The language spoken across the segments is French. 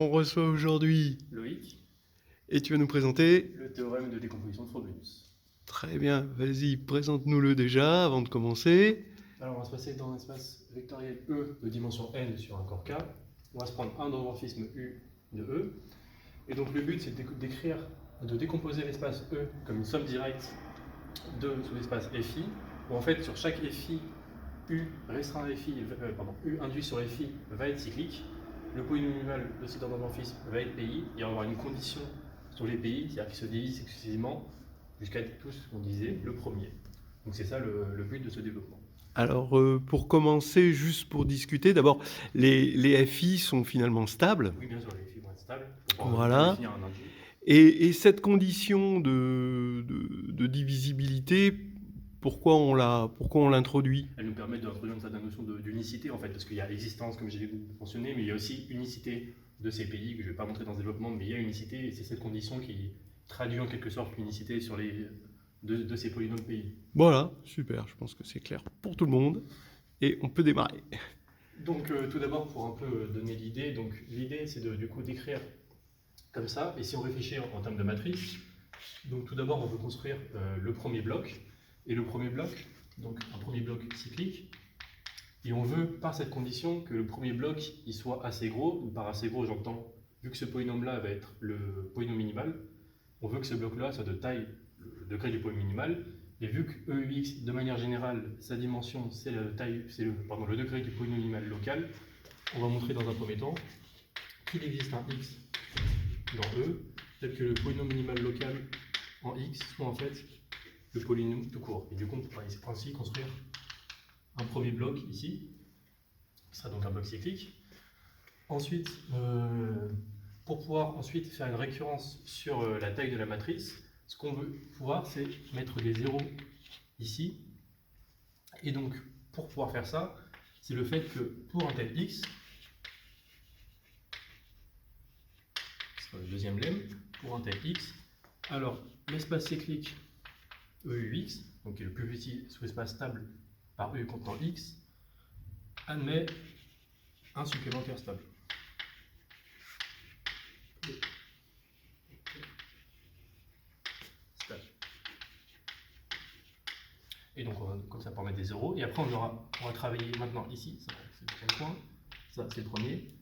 On reçoit aujourd'hui Loïc, et tu vas nous présenter. le théorème de décomposition de Frobenius. Très bien, vas-y, présente-nous-le déjà avant de commencer. Alors on va se passer dans l'espace vectoriel E de dimension n sur un corps K. On va se prendre un endomorphisme U de E. Et donc le but c'est de décomposer l'espace E comme une somme directe de sous-l'espace FI, où en fait sur chaque FI, U restreint à FI, U induit sur FI va être cyclique. Le polynôminal de cet endomorphisme va être PI, il va y avoir une condition sur les PI, c'est-à-dire qu'ils se divisent exclusivement jusqu'à tout ce qu'on disait le premier. Donc c'est ça le but de ce développement. Alors, pour commencer, juste pour discuter, d'abord, les FI sont finalement stables. Oui, bien sûr, les FI vont être stables, pour pouvoir Voilà. définir un induit. Et cette condition de divisibilité, pourquoi on l'introduit? Elle nous permet d'introduire une certaine notion d'unicité, en fait, parce qu'il y a existence, comme j'ai mentionné, mais il y a aussi unicité de ces pays, que je ne vais pas montrer dans ce développement, mais il y a unicité, et c'est cette condition qui traduit en quelque sorte l'unicité sur de ces polynômes pays. Voilà, super, je pense que c'est clair pour tout le monde. Et on peut démarrer. Donc tout d'abord, pour un peu donner l'idée, donc l'idée c'est du coup d'écrire comme ça, et si on réfléchit en termes de matrice, donc tout d'abord on veut construire le premier bloc, et le premier bloc, donc un premier bloc cyclique, et on veut par cette condition que le premier bloc il soit assez gros. Par assez gros j'entends, vu que ce polynôme là va être le polynôme minimal, on veut que ce bloc là soit de taille, le degré du polynôme minimal, et vu que EUX de manière générale sa dimension c'est le degré du polynôme minimal local, on va montrer dans un premier temps qu'il existe un x dans E, tel que le polynôme minimal local en x soit en fait le polynôme tout court. Et du coup, on pourra ainsi construire un premier bloc ici, qui sera donc un bloc cyclique. Ensuite, pour pouvoir ensuite faire une récurrence sur la taille de la matrice, ce qu'on veut pouvoir, c'est mettre des zéros ici. Et donc, pour pouvoir faire ça, c'est le fait que pour un tel x, le deuxième lemme, pour un tel x, alors l'espace cyclique EUX, donc qui est le plus petit sous-espace stable par U contenant x, admet un supplémentaire stable. Et donc, comme ça, pour mettre des zéros. Et après, on va travailler maintenant ici, c'est le deuxième point, ça c'est le premier.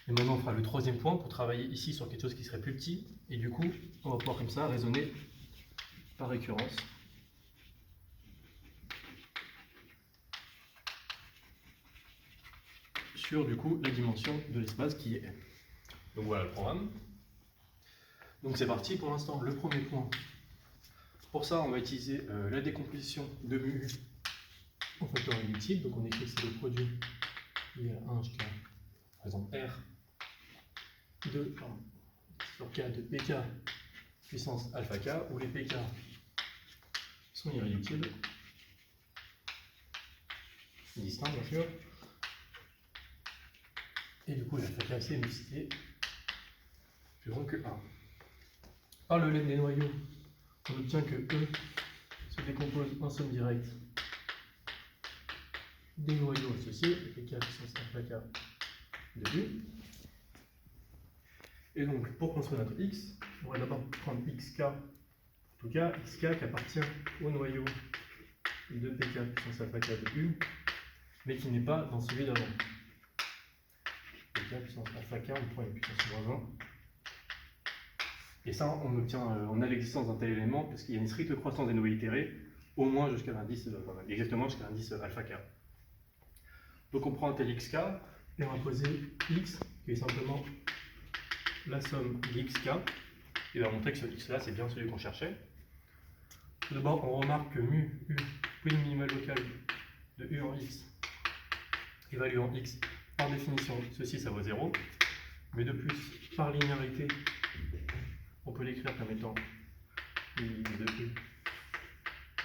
Et maintenant, on fera le troisième point pour travailler ici sur quelque chose qui serait plus petit. Et du coup, on va pouvoir comme ça raisonner par récurrence. Sur du coup la dimension de l'espace qui est M. Donc voilà le programme. Donc c'est parti pour l'instant, le premier point. Pour ça, on va utiliser la décomposition de mu en facteur multiple. Donc on écrit que c'est le produit lié à 1 jusqu'à, par exemple, R sur K de PK puissance alpha K, où les PK sont irréductibles, distincts bien sûr. Et du coup, l'alpha K c'est une unicité plus grande que 1. Par le lemme des noyaux, on obtient que E se décompose en somme directe des noyaux associés, PK puissance alpha K de U. Et donc, pour construire notre X, on va d'abord prendre XK, en tout cas XK qui appartient au noyau de PK puissance alpha K de U, mais qui n'est pas dans celui d'avant. PK puissance alpha K, on prend une puissance moins 1. Et ça, on a l'existence d'un tel élément parce qu'il y a une stricte croissance des noyaux itérés, au moins jusqu'à l'indice, exactement jusqu'à l'indice alpha K. Donc on prend un tel XK et on va poser X, qui est simplement la somme d'XK, et on va montrer que ce X là c'est bien celui qu'on cherchait. Tout d'abord, on remarque que mu U, polynôme minimal local de U en X, évalué en X, par définition, ceci ça vaut 0, mais de plus, par linéarité, on peut l'écrire comme étant I de U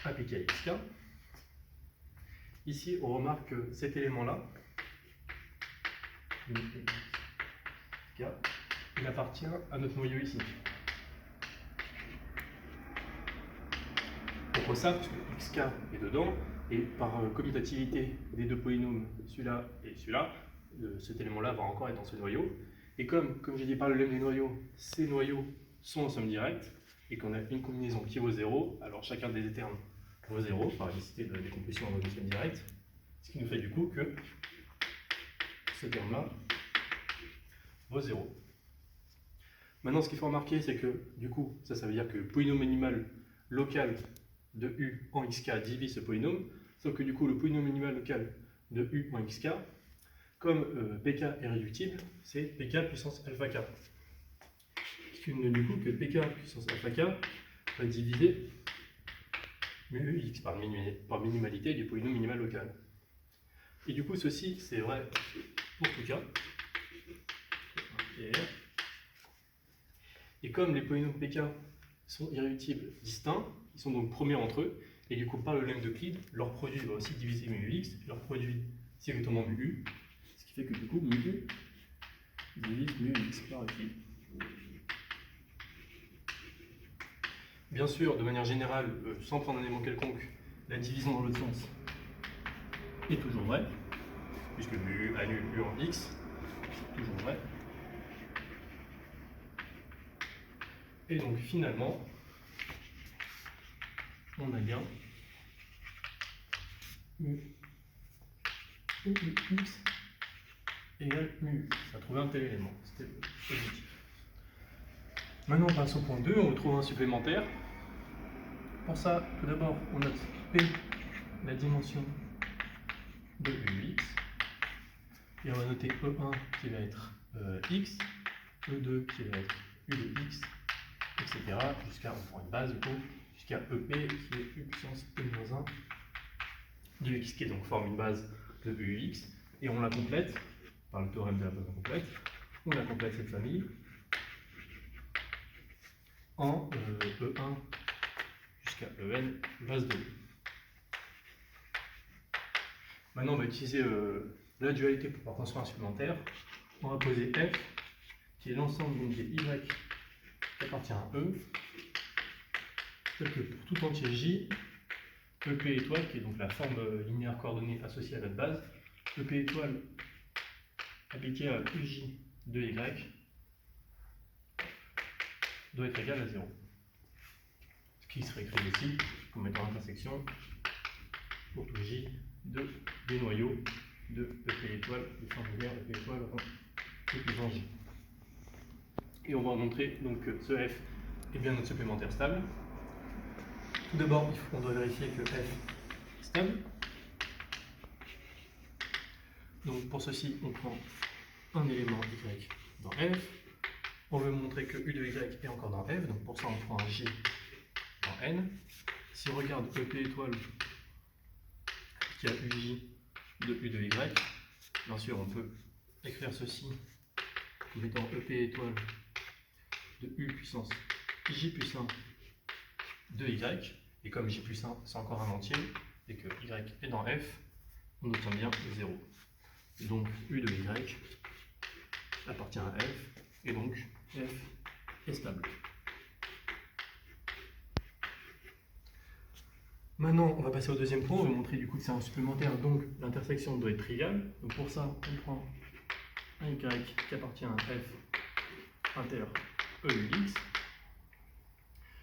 appliqué à XK. Ici, on remarque que cet élément-là, il appartient à notre noyau ici. Pourquoi ça? Parce que xk est dedans, et par commutativité des deux polynômes, celui-là et celui-là, cet élément-là va encore être dans ce noyau. Et comme j'ai dit par le lemme des noyaux, ces noyaux sont en somme directe, et qu'on a une combinaison qui vaut 0, alors chacun des termes vaut 0, par nécessité de la décomposition en somme directe, ce qui nous fait du coup que ce terme-là vaut 0. Maintenant, ce qu'il faut remarquer, c'est que du coup, ça veut dire que le polynôme minimal local de u en xk divise ce polynôme, sauf que du coup, le polynôme minimal local de u en xk, comme pk est réductible, c'est pk puissance alpha k. Ce qui nous donne du coup que pk puissance alpha k va diviser mu x par minimalité du polynôme minimal local. Et du coup, ceci, c'est vrai pour tout cas. Et comme les polynômes pk sont irréductibles distincts, ils sont donc premiers entre eux, et du coup, par le lemme d'Euclide, leur produit va aussi diviser mu x, et leur produit directement mu u, ce qui fait que du coup, mu u divise mu x par Euclide. Bien sûr, de manière générale, sans prendre un élément quelconque, la division dans l'autre sens est toujours vraie, puisque mu u annule u en x, c'est toujours vrai. Et donc finalement, on a bien mu x égale mu. On a trouvé un tel élément, c'était positif. Maintenant on passe au point 2, on retrouve un supplémentaire. Pour ça, tout d'abord, on note P, la dimension de Ux, et on va noter E1 qui va être X, E2 qui va être U de X, etc. Jusqu'à, on prend une base du coup, jusqu'à EP qui est U puissance E-1 de X, qui est donc forme une base de Ux, et on la complète par le théorème de la base incomplète. On la complète cette famille en E1 jusqu'à En, base de U. Maintenant, on va utiliser la dualité pour pouvoir construire un supplémentaire. On va poser F, qui est l'ensemble des Y qui appartient à E, tel que pour tout entier J, EP étoile, qui est donc la forme linéaire coordonnée associée à notre base, EP étoile appliqué à UJ de Y doit être égal à 0. Ce qui serait écrit ici comme étant l'intersection pour tout J des noyaux de EP étoile, de forme linéaire EP étoile en J. Et on va montrer donc que ce F est bien notre supplémentaire stable. Tout d'abord, on doit vérifier que F est stable. Donc pour ceci, on prend un élément Y dans F. On veut montrer que U de Y est encore dans F, donc pour ça on prend un J dans N. Si on regarde EP étoile qui a UJ de U de Y, bien sûr on peut écrire ceci comme étant EP étoile de U puissance J puissant de Y, et comme J puissant c'est encore un entier, et que Y est dans F, on obtient bien 0. Donc U de Y appartient à F, et donc F est stable. Maintenant, on va passer au deuxième point, on va montrer du coup que c'est un supplémentaire, donc l'intersection doit être triviale. Donc pour ça, on prend un Y qui appartient à F inter EUX.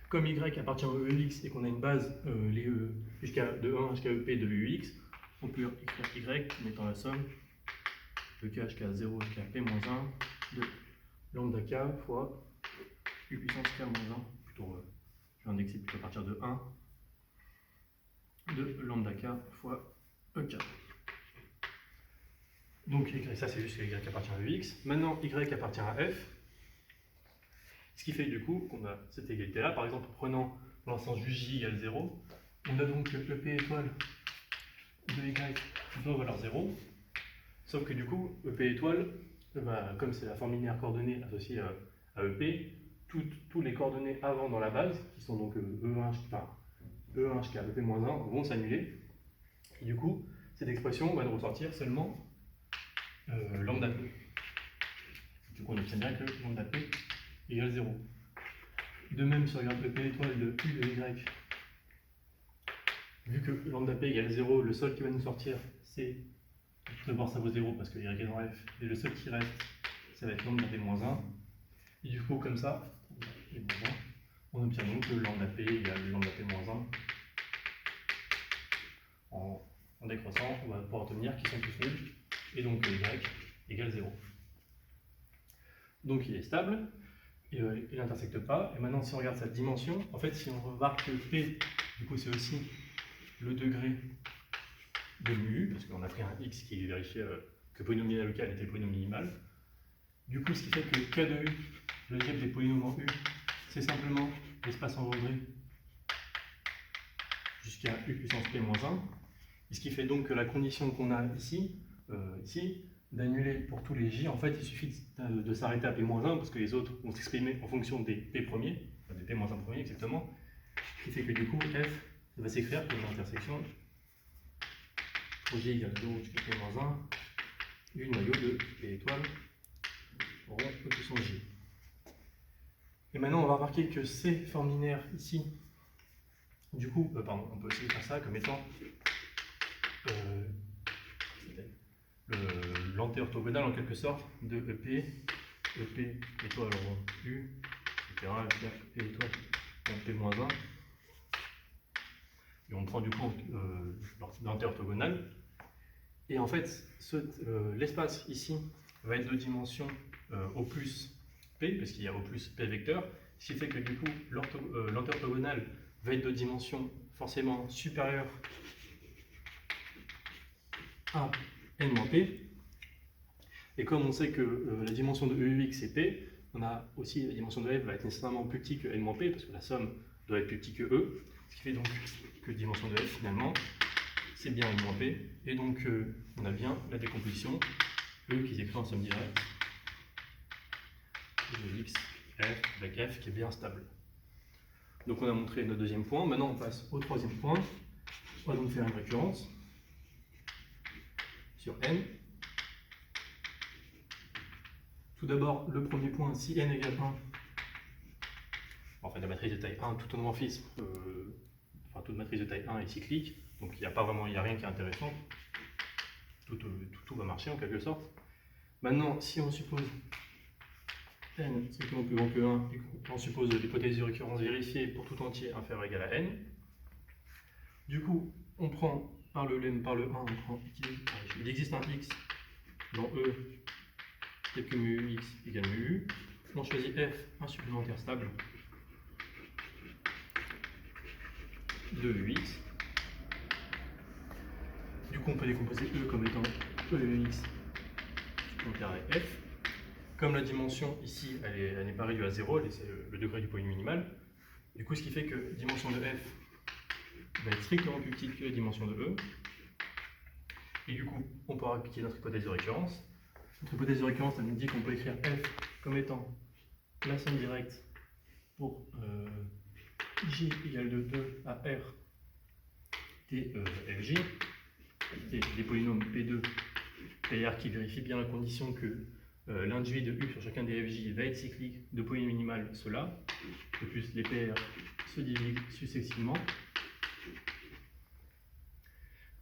Comme Y appartient à EUX et qu'on a une base, les E de 1 jusqu'à EP de UX, on peut écrire Y mettant la somme de K jusqu'à 0 jusqu'à P-1 de lambda K fois U puissance K-1, plutôt, je vais indexer plutôt à partir de 1, de lambda K fois EK. Donc ça c'est juste que Y appartient à UX. Maintenant Y appartient à F. Ce qui fait du coup qu'on a cette égalité là. Par exemple, en prenant l'ensemble J égale 0, on a donc que EP étoile de Y doit valoir 0. Sauf que du coup, EP étoile, comme c'est la forme linéaire coordonnée associée à EP, tous les coordonnées avant dans la base, qui sont donc E1 jusqu'à EP-1, vont s'annuler. Et du coup, cette expression va nous ressortir seulement lambda P. Du coup, on obtient bien que lambda P égale 0. De même, si on regarde EP étoile de U de Y, vu que lambda P égale 0, le seul qui va nous sortir, c'est d'abord ça vaut 0 parce que Y est dans F, et le seul qui reste, ça va être lambda P-1. Et du coup, comme ça, on obtient donc le lambda P égale le lambda P-1. En décroissant, on va pouvoir obtenir qu'ils sont tous nuls, et donc y égale 0. Donc il est stable, et, il n'intersecte pas. Et maintenant, si on regarde sa dimension, en fait, si on remarque que P, du coup, c'est aussi le degré de mu, parce qu'on a pris un x qui vérifiait que le polynomial local était le polynôme minimal. Du coup, ce qui fait que K de U, le diable des polynômes en U, c'est simplement l'espace engendré jusqu'à U puissance P-1. Et ce qui fait donc que la condition qu'on a ici, d'annuler pour tous les J, en fait, il suffit de s'arrêter à P-1 parce que les autres vont s'exprimer en fonction des P premiers, des P-1 premiers exactement. Ce qui fait que du coup, F va s'écrire comme l'intersection pour J égale 0 jusqu'à P-1 du noyau de P étoile rond E puissance J. Et maintenant, on va remarquer que ces formes linéaires ici, du coup, on peut aussi faire ça comme étant l'antéorthogonal en quelque sorte de EP étoile rond U, etc. P étoile P-1. Et on prend du coup l'antéorthogonal. Et en fait, l'espace ici va être de dimension au plus P, parce qu'il y a au plus P vecteur, ce qui fait que du coup, l'antéorthogonal va être de dimension forcément supérieure à n-p. Et comme on sait que la dimension de EUX c'est P, on a aussi la dimension de F va être nécessairement plus petit que n-p, parce que la somme doit être plus petit que E, ce qui fait donc que la dimension de F finalement c'est bien n-p, et donc on a bien la décomposition E qui s'écrit en somme directe de x f avec f qui est bien stable. Donc on a montré notre deuxième point. Maintenant on passe au troisième point. On va donc faire une récurrence sur n. Tout d'abord, le premier point, si n égale 1, en fait la matrice de taille 1, tout homomorphisme, toute matrice de taille 1 est cyclique, donc il n'y a rien qui est intéressant. Tout va marcher en quelque sorte. Maintenant, si on suppose n strictement plus grand que 1, et qu'on suppose l'hypothèse de récurrence vérifiée pour tout entier inférieur ou égal à n, du coup, on prend par le 1, on prend il existe un x dans E tel que mu x égale mu u. On choisit f, un supplémentaire stable de ux. Du coup, on peut décomposer E comme étant EUX supplémentaire avec f. Comme la dimension ici, elle n'est pas réduite à 0, c'est le degré du polynôme minimal. Du coup, ce qui fait que la dimension de f va être strictement plus petite que la dimension de E. Et du coup, on pourra appliquer notre hypothèse de récurrence. Notre hypothèse de récurrence, elle nous dit qu'on peut écrire f comme étant la somme directe pour j égale de 2 à r et fj, et les polynômes P2 et R qui vérifient bien la condition que l'induit de U sur chacun des FJ va être cyclique de polynôme minimal, cela, de plus les PR se divisent successivement.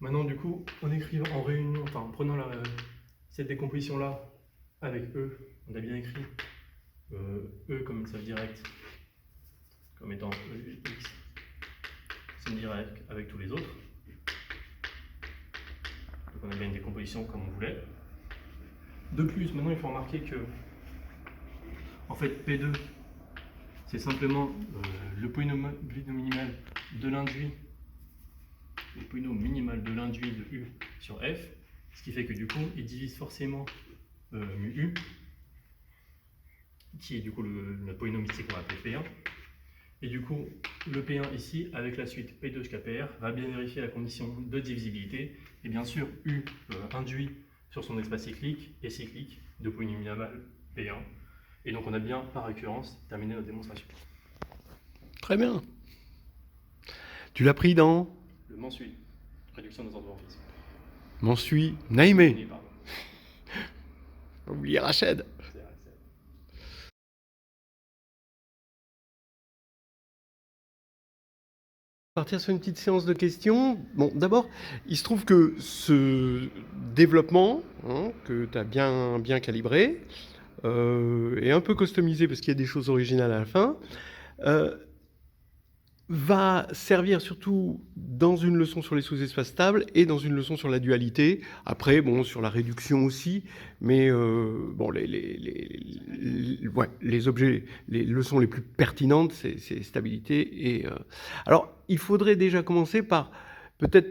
Maintenant, du coup, en écrivant en réunion, en prenant cette décomposition-là avec E, on a bien écrit E comme une somme directe, comme étant EX, somme directe avec tous les autres. Donc on a bien une décomposition comme on voulait. De plus, maintenant il faut remarquer que en fait P2 c'est simplement le polynôme minimal de l'induit, le polynôme minimal de l'induit de U sur F, ce qui fait que du coup il divise forcément mu U, qui est du coup le polynôme ici qu'on va appeler P1. Et du coup, le P1 ici, avec la suite P2 jusqu'à PR, va bien vérifier la condition de divisibilité. Et bien sûr, U induit sur son espace cyclique et cyclique de polynôme minimal P1. Et donc on a bien, par récurrence, terminé notre démonstration. Très bien. Tu l'as pris dans Le Mansuy, réduction des orthomorphismes. Mansuy Naïmé. Pardon. Oubliez Rached. Partir sur une petite séance de questions. Bon, d'abord, il se trouve que ce développement que tu as bien calibré et un peu customisé parce qu'il y a des choses originales à la fin, va servir surtout dans une leçon sur les sous-espaces stables et dans une leçon sur la dualité. Après, bon, sur la réduction aussi, mais bon, les objets, les leçons les plus pertinentes, c'est stabilité. Et alors, il faudrait déjà commencer par peut-être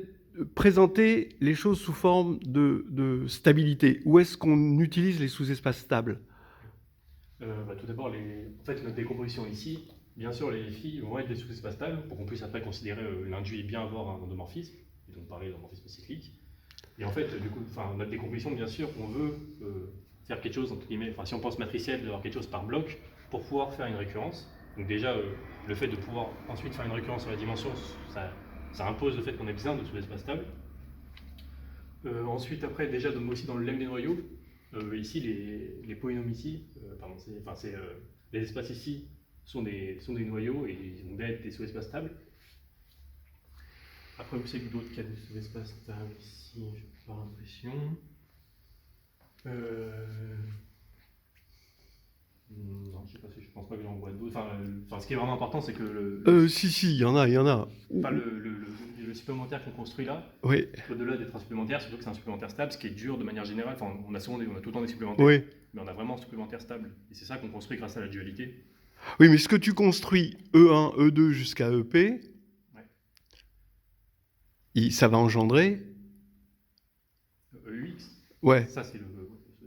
présenter les choses sous forme de stabilité. Où est-ce qu'on utilise les sous-espaces stables? Tout d'abord, en fait, notre décomposition ici, bien sûr, les FI vont être des sous-espaces stables pour qu'on puisse après considérer l'induit et bien avoir un endomorphisme, et donc parler d'endomorphisme cyclique. Et en fait, du coup, notre décomposition, bien sûr, on veut faire quelque chose, entre guillemets, si on pense matriciel, d'avoir quelque chose par bloc pour pouvoir faire une récurrence. Donc déjà, le fait de pouvoir ensuite faire une récurrence sur la dimension, ça impose le fait qu'on ait besoin de sous-espaces stables. Ensuite, après, déjà, aussi dans le lemme des noyaux, ici, les polynômes ici, les espaces ici sont des noyaux et ils vont être des sous-espaces stables. Après, vous savez que d'autres cas de sous-espaces stables ici, je n'ai pas l'impression. Non, je sais pas si je pense pas que j'en vois d'autres. Ce qui est vraiment important, c'est que Si, il y en a. Le supplémentaire qu'on construit là, Oui. Au-delà d'être un supplémentaire, surtout que c'est un supplémentaire stable, ce qui est dur de manière générale. On a tout le temps des supplémentaires, Oui. mais on a vraiment un supplémentaire stable. Et c'est ça qu'on construit grâce à la dualité. Oui, mais ce que tu construis E1, E2 jusqu'à EP, ça va engendrer EUX. Ouais. Ça, c'est le.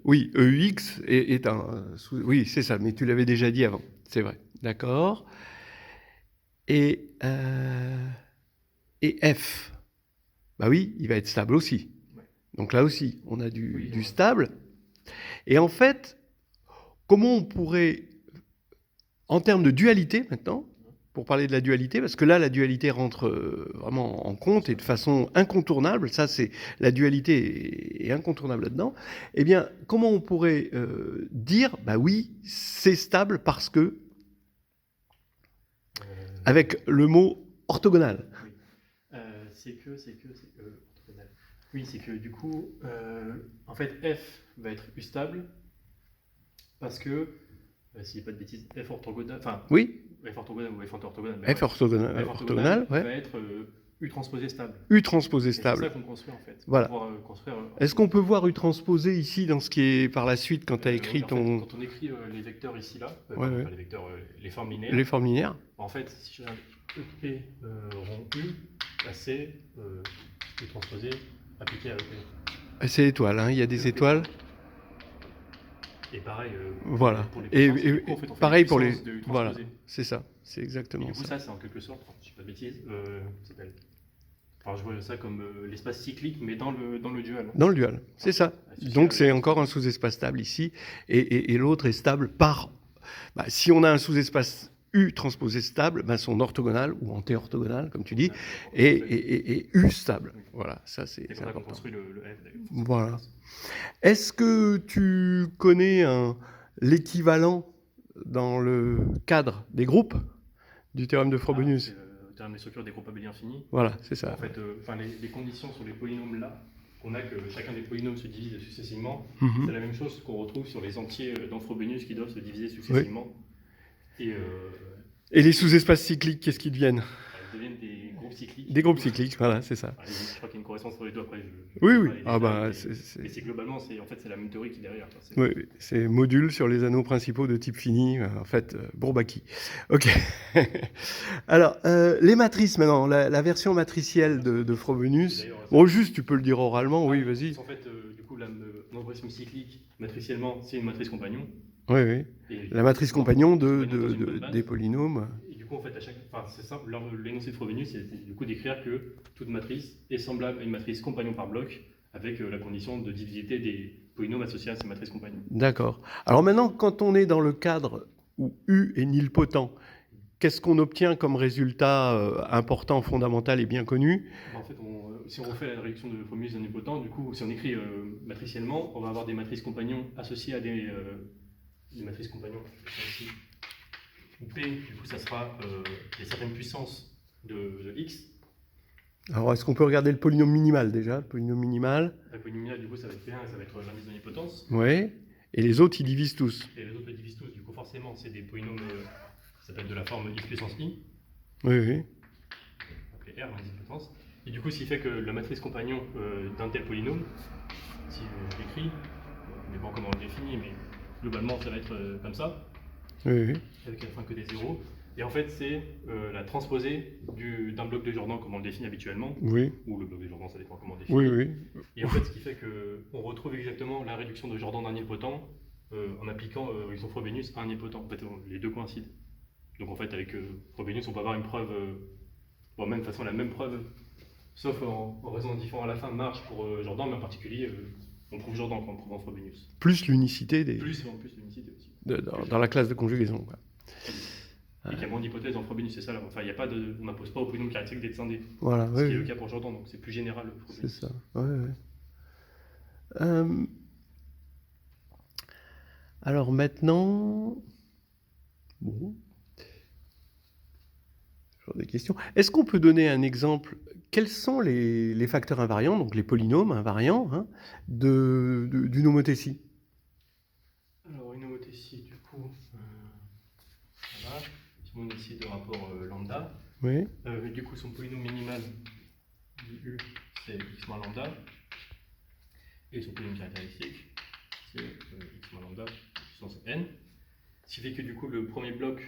Oui, EUX est un. Oui, c'est ça, mais tu l'avais déjà dit avant. C'est vrai. D'accord. Et F. Bah oui, il va être stable aussi. Ouais. Donc là aussi, on a du stable. Et en fait, comment on pourrait, en termes de dualité maintenant, pour parler de la dualité, parce que là, la dualité rentre vraiment en compte et de façon incontournable, ça c'est, la dualité est incontournable là-dedans, eh bien, comment on pourrait dire, bah oui, c'est stable parce que, avec le mot orthogonal. Oui. Orthogonal. Oui, c'est que du coup, en fait, F va être U stable parce que, s'il n'y a pas de bêtises, F orthogonal, oui. F orthogonal ou F anti-orthogonal. F orthogonal, ouais. Va être U transposé stable. U transposé stable. C'est ça qu'on construit en fait. Voilà. Est-ce qu'on peut voir U transposé ici dans ce qui est par la suite quand tu as écrit ton. Quand on écrit les vecteurs ici là, les vecteurs, les formes linéaires. Les formes linéaires. En fait, si je regarde EP rond U, c'est U transposé appliqué à EP. C'est étoile, hein, il y a des étoiles. Et pareil. Voilà. Pour les puissances, et pareil pour les. Voilà, c'est ça, c'est exactement ça. Du coup, ça, c'est en quelque sorte, je ne dis pas de bêtises, s'appelle. Enfin, je vois ça comme l'espace cyclique, mais dans le dual. Dans le dual, c'est ça. Donc c'est encore un sous-espace stable ici, et l'autre est stable par. Bah, si on a un sous-espace U transposé stable, bah, son orthogonal ou anté-orthogonal, comme tu dis, et U stable. Voilà, ça c'est pour ça qu'on important. construit le F d'ailleurs. Voilà. Est-ce que tu connais l'équivalent dans le cadre des groupes du théorème de Frobenius? C'est le théorème des structures des groupes abéliens finis. Voilà, c'est ça. En fait, les conditions sur les polynômes là, qu'on a que chacun des polynômes se divise successivement, c'est la même chose qu'on retrouve sur les entiers dans Frobenius qui doivent se diviser successivement. Oui. Et les sous-espaces cycliques, qu'est-ce qu'ils deviennent? Ils deviennent des groupes cycliques. Des groupes cycliques, voilà, c'est ça. Je crois qu'il y a une correspondance entre les deux après. Oui. Mais c'est globalement, c'est la même théorie qui est derrière. Oui, c'est module sur les anneaux principaux de type fini, en fait, Bourbaki. Ok. Alors, les matrices maintenant, la version matricielle de Frobenius. Bon, juste, tu peux le dire oralement, oui, vas-y. En fait, du coup, l'endomorphisme cyclique, matriciellement, c'est une matrice compagnon. Oui. La matrice compagnon des polynômes. Et du coup, en fait, c'est simple, l'énoncé de Frobenius, c'est du coup d'écrire que toute matrice est semblable à une matrice compagnon par bloc, avec la condition de divisité des polynômes associés à ces matrices compagnons. D'accord. Alors maintenant, quand on est dans le cadre où U est nilpotent, qu'est-ce qu'on obtient comme résultat important, fondamental et bien connu? En fait, si on refait la réduction de Frobenius d'un nilpotent, du coup, si on écrit matriciellement, on va avoir des matrices compagnons associées à des matrices compagnons. Ici. P, du coup, ça sera certaines puissances de X. Alors, est-ce qu'on peut regarder le polynôme minimal déjà? Le polynôme minimal. Le polynôme minimal, du coup, ça va être P1 et ça va être l'indice de nilpotence. Oui. Et les autres, ils divisent tous. Et les autres les divisent tous. Du coup, forcément, c'est des polynômes qui s'appellent de la forme x puissance i, Oui, oui. appelé R, l'indépendance. Et du coup, ce qui fait que la matrice compagnon d'un tel polynôme, si je l'écris, je ne sais pas comment on le définit, mais globalement, ça va être comme ça, Oui, oui. avec à la fin que des zéros. Et en fait, c'est la transposée d'un bloc de Jordan, comme on le définit habituellement, Oui, ou le bloc de Jordan, ça dépend comment on le définit. oui, oui. Et en fait, ce qui fait qu'on retrouve exactement la réduction de Jordan d'un nilpotent en appliquant horizon Frobenius à un nilpotent. En fait, les deux coïncident. Donc en fait, avec Frobenius, on peut avoir une preuve, bon, même de toute façon, la même preuve, sauf en raison différent à la fin, marche pour Jordan, mais en particulier, on prouve Jordan quand on prouve en Frobenius. Plus l'unicité Plus l'unicité aussi. dans la classe de conjugaison, quoi. Et qu'il y a moins d'hypothèses en Frobenius, c'est ça là. Enfin, on n'impose pas au polynôme caractéristique d'être scindé. Voilà, Ce qui oui, est le cas pour Jordan, donc c'est plus général le c'est Frobenius. ça. Ouais, ouais. Alors maintenant, bon, genre des questions. Est-ce qu'on peut donner un exemple? Quels sont les facteurs invariants, donc les polynômes invariants, hein, d'une homothétie? Alors, une homothétie, du coup, voilà. Si on décide de rapport lambda, Oui, du coup, son polynôme minimal, U, c'est x moins lambda, et son polynôme caractéristique, c'est x moins lambda puissance n. Ce qui fait que du coup, le premier bloc,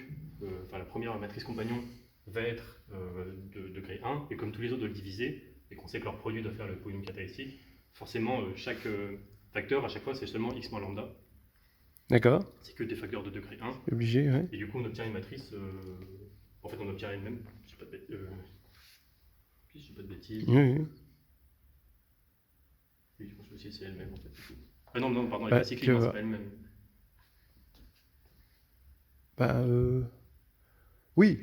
enfin la première matrice compagnon, va être de degré 1, et comme tous les autres, de le diviser, et qu'on sait que leur produit doit faire le polynôme caractéristique, forcément, chaque facteur, à chaque fois, c'est seulement x moins lambda. d'accord. C'est que des facteurs de degré 1. Obligé, oui. Et du coup, on obtient une matrice. En fait, on obtient elle-même. Je ne dis pas de bêtises. Oui, oui. Oui, je pense que c'est elle-même en fait. Non, non, pardon, elle Bah, est pas cyclique, non, c'est pas elle-même. Bah, oui.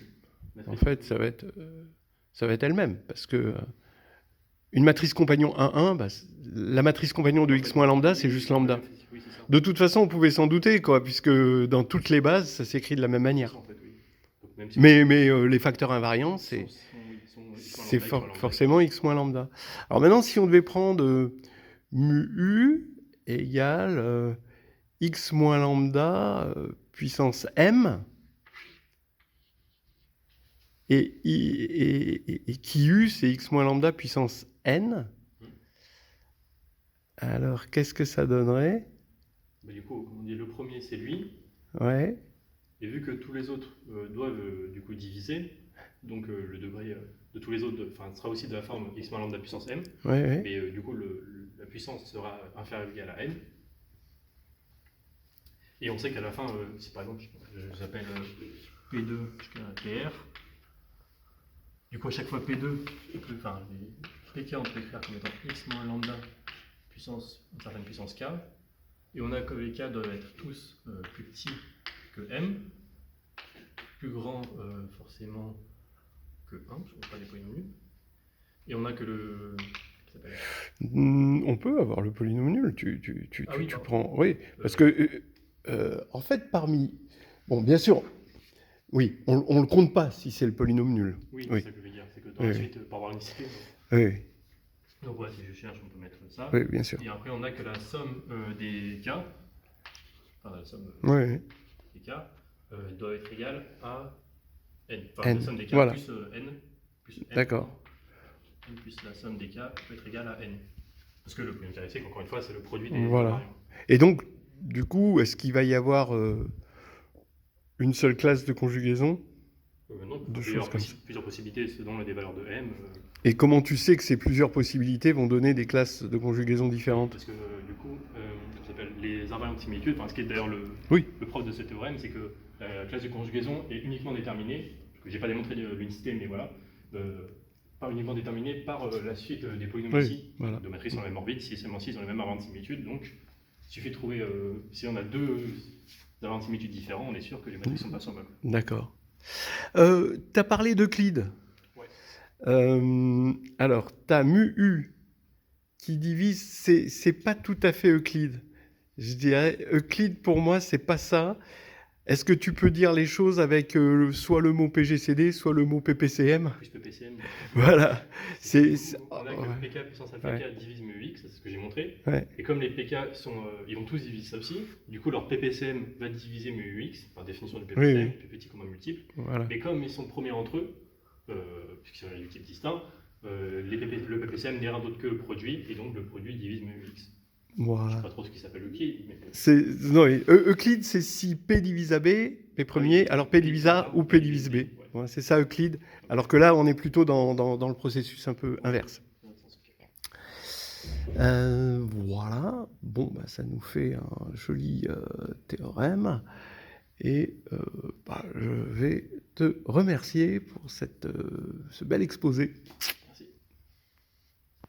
En Matrice. fait, ça va être elle-même, parce que une matrice compagnon 1,1, bah, la matrice compagnon de x moins lambda, c'est juste lambda. Oui, c'est ça. De toute façon, on pouvait s'en douter, quoi, puisque dans toutes les bases, ça s'écrit de la même manière. En fait, oui. Donc, même si Mais les facteurs invariants, c'est forcément x moins lambda. Alors maintenant, si on devait prendre mu u égale x moins lambda puissance m, et qui u, c'est x moins lambda puissance n, alors qu'est-ce que ça donnerait? Bah, du coup, comme on dit, le premier, c'est lui. Ouais. Et vu que tous les autres doivent du coup diviser, donc le degré de tous les autres sera aussi de la forme x moins lambda puissance m, Ouais, ouais. mais du coup la puissance sera inférieure ou égale à n. Et on sait qu'à la fin, si par exemple j'appelle P2 jusqu'à PR, du coup à chaque fois P2, enfin les PK on peut écrire comme étant x moins lambda puissance, une certaine puissance k, et on a que les k doivent être tous plus petits que m, plus grand forcément que 1, parce qu'on n'a pas des polynômes nuls, et on a que le... On peut avoir le polynôme nul, tu prends... Oui, parce que, en fait, parmi... Bon, bien sûr, oui, on ne le compte pas si c'est le polynôme nul. Oui, c'est ça que je veux dire, c'est que dans la suite, pour avoir une cité... Oui. Donc voilà, si je cherche, on peut mettre ça. Oui, bien sûr. Et après, on a que la somme des k, enfin la somme des k, doit être égale à n. Enfin, la somme des k voilà. plus n. Plus n. D'accord. N plus la somme des k peut être égale à n. Parce que le polynôme caractéristique, encore une fois, c'est le produit des voilà. Et donc, du coup, est-ce qu'il va y avoir une seule classe de conjugaison? Non, plusieurs possibilités selon des valeurs de m. Et comment tu sais que ces plusieurs possibilités vont donner des classes de conjugaison différentes? Parce que du coup, ça s'appelle les invariants de similitude, ce qui est d'ailleurs le propre de ce théorème, c'est que la classe de conjugaison est uniquement déterminée, je n'ai pas démontré l'unicité, mais voilà, pas uniquement déterminée par la suite des polynômes ici, de matrices en la même orbite, si seulement si ils ont les mêmes invariants de similitude, donc il suffit de trouver, si on a deux invariants de similitude différents, on est sûr que les matrices sont pas semblables. D'accord. Tu as parlé d'Euclide. Alors, tu as mu u qui divise, c'est pas tout à fait Euclide. Je dirais, Euclide pour moi, c'est pas ça. Est-ce que tu peux dire les choses avec soit le mot PGCD, soit le mot PPCM? Plus PPCM. Voilà. On a que le PK puissance alpha Ouais. K divise mu x, c'est ce que j'ai montré. Ouais. Et comme les PK ils vont tous diviser ça aussi, du coup leur PPCM va diviser mu x, par définition du PPCM, Oui. plus petit commun multiple. Voilà. Mais comme ils sont premiers entre eux, puisqu'ils sont des types distincts, le PPCM n'est rien d'autre que le produit, et donc le produit divise mu x. Je ne Voilà. sais pas trop ce qui s'appelle Euclide. Mais... Non, Euclide, c'est si P divise à B, P premier, alors P divise A ou P divise B. Ouais. Ouais, c'est ça Euclide. Alors que là, on est plutôt dans le processus un peu inverse. Voilà. Bon, bah, ça nous fait un joli théorème. Et je vais te remercier pour ce bel exposé.